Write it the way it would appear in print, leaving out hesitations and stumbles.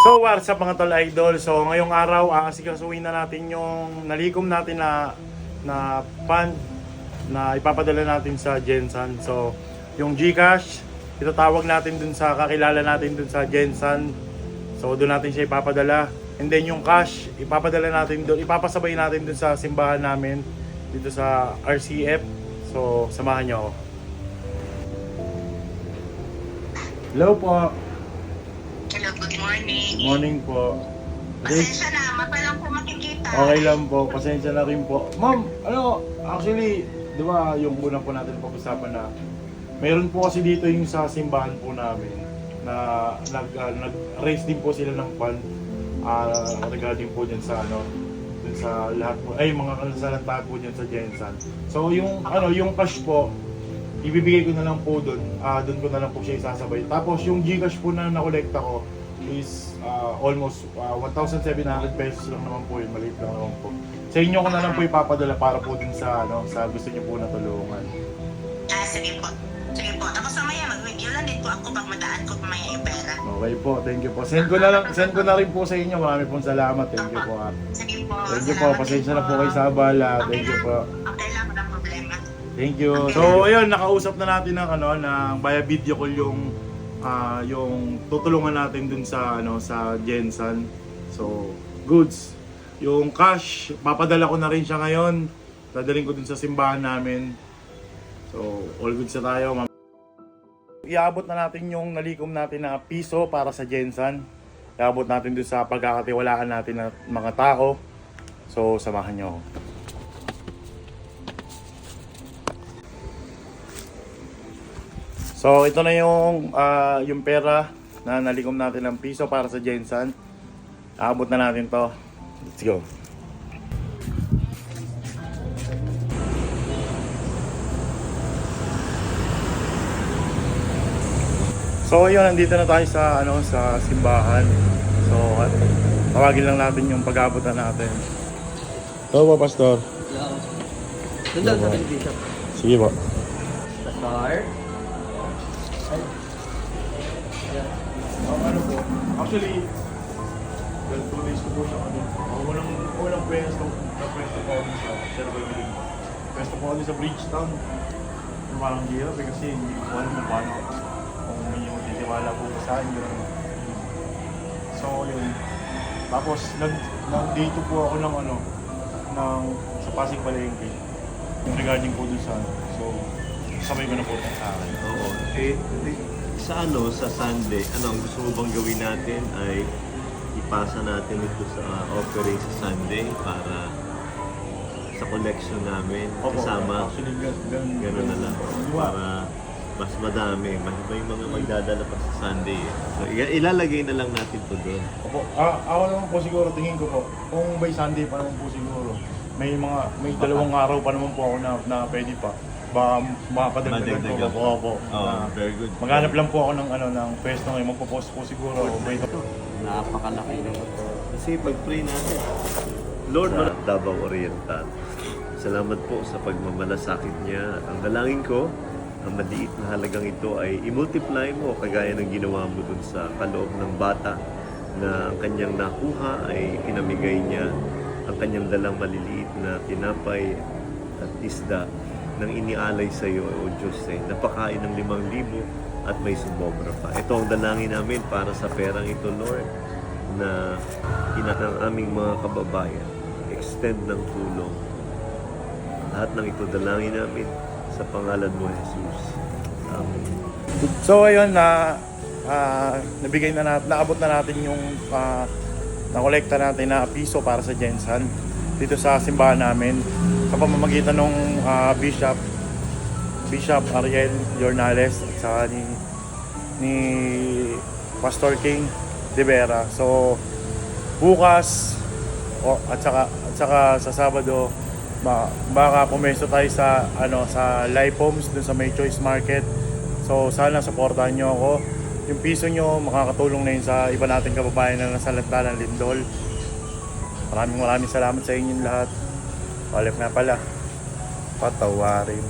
So what's up mga tol idol? So ngayong araw asikasuhin na natin yung nalikom natin na fund na ipapadala natin sa Gensan. So yung GCash itatawag natin dun sa kakilala natin dun sa Gensan. So doon natin siya ipapadala. And then yung cash ipapadala natin doon, ipapasabay natin dun sa simbahan namin dito sa RCF. So samahan niyo ako. Hello po. Hello, good morning. Morning po. Pasensya na, mata lang po makikita. Okay lang po, pasensya na rin po. Ma'am, actually, di ba yung una po natin pag-usapan na mayroon po kasi dito yung sa simbahan po namin na nag-raise din po sila ng fund regarding po dyan sa dun sa lahat po, mga kalasalanta po dyan sa Gensan. So yung cash po, ibibigay ko na lang po doon. Doon ko na lang po siya isasabay. Tapos yung GCash po na nakolekta ko is almost 1,700 pesos lang naman po yun. Maliit lang naman po. Sa inyo ko na lang po ipapadala para po din sa sa gusto niyo po na tulungan. Sige po. Sige po. Tapos mamaya mag-video lang din po ako pag madaan ko mamaya yung pera. Okay po, thank you po. Send ko na rin po sa inyo. Marami pong salamat. Thank you po. Sige po. Thank you po. Pasensya na po kayo sa abala. Thank you po. Okay lang, walang problema. Thank you. So, ayun, nakausap na natin ng via video call yung tutulungan natin dun sa sa Gensan. So, goods. Yung cash, papadala ko na rin siya ngayon. Dadalhin ko dun sa simbahan namin. So, all goods na tayo. Iabot na natin yung nalikom natin na piso para sa Gensan. Iabot natin dun sa pagkakatiwalaan natin ng mga tao. So, samahan niyo ako. So ito na yung pera na nalikom natin ng piso para sa Gensan. Aabot na natin to. Let's go. So ayun, nandito na tayo sa sa simbahan. So tawagin lang natin yung pag-abot na natin. Ito ba, Pastor? Doon sa television. Sige po. Pastor? Ano po? Actually, 2 days ko po siya walang pwesto po ako sa Sherwood. Pwesto po ako sa Bridgetown. Yung parang hirap kasi hindi ko alam kung paano kung may yung titiwala po sa inyo. So yun. Tapos nag-date po ako ng sa Pasig Palengke. Regarding po dun sa so sabay ko na po sa akin. Oo. Sa Sunday, ang gusto mo bang gawin natin ay ipasa natin ito sa offering sa Sunday para sa collection namin kasama. Actually, Gano'n na lang. Para mas madami. May mga magdadala pa sa Sunday. So, ilalagay na lang natin to doon. Opo. Ako naman po siguro, tingin ko po, kung by Sunday pa naman po siguro, may 2 araw pa naman po ako na pwede pa. Baka makakadagdagan po. Opo. Very good. Maghanap lang po ako ng pwesto ngayon. Magpo-post po siguro. Napakalaki na ito. Kasi pag-pray natin. Lord, sa Davao Oriental, salamat po sa pagmamalasakit niya. Ang dalangin ko, ang maliit na halagang ito ay i-multiply mo kagaya ng ginawa mo dun sa kaloob ng bata na ang kanyang nakuha ay pinamigay niya ang kanyang dalang maliliit na tinapay at isda nang inialay sa iyo, O Diyos, napakain ng 5,000 at may sumobra pa. Ito ang dalangin namin para sa perang ito, Lord, na ng aming mga kababayan. Extend ng tulong. Lahat ng ito dalangin namin sa pangalan mo, Jesus. Amen. So ayun, naabot na natin yung nakolekta natin na piso para sa Gensan dito sa simbahan namin sa pamamagitan ng Bishop Ariel Jornales at saka ni Pastor King De Vera. So bukas at saka sa Sabado baka pumesto tayo sa sa Life Homes dun sa May Choice Market. So sana supportahan nyo ako. Yung piso nyo makakatulong na yun sa iba nating kababayan na nasa lanta ng lindol. Maraming salamat sa inyong lahat. Olef na pala. Patawarin.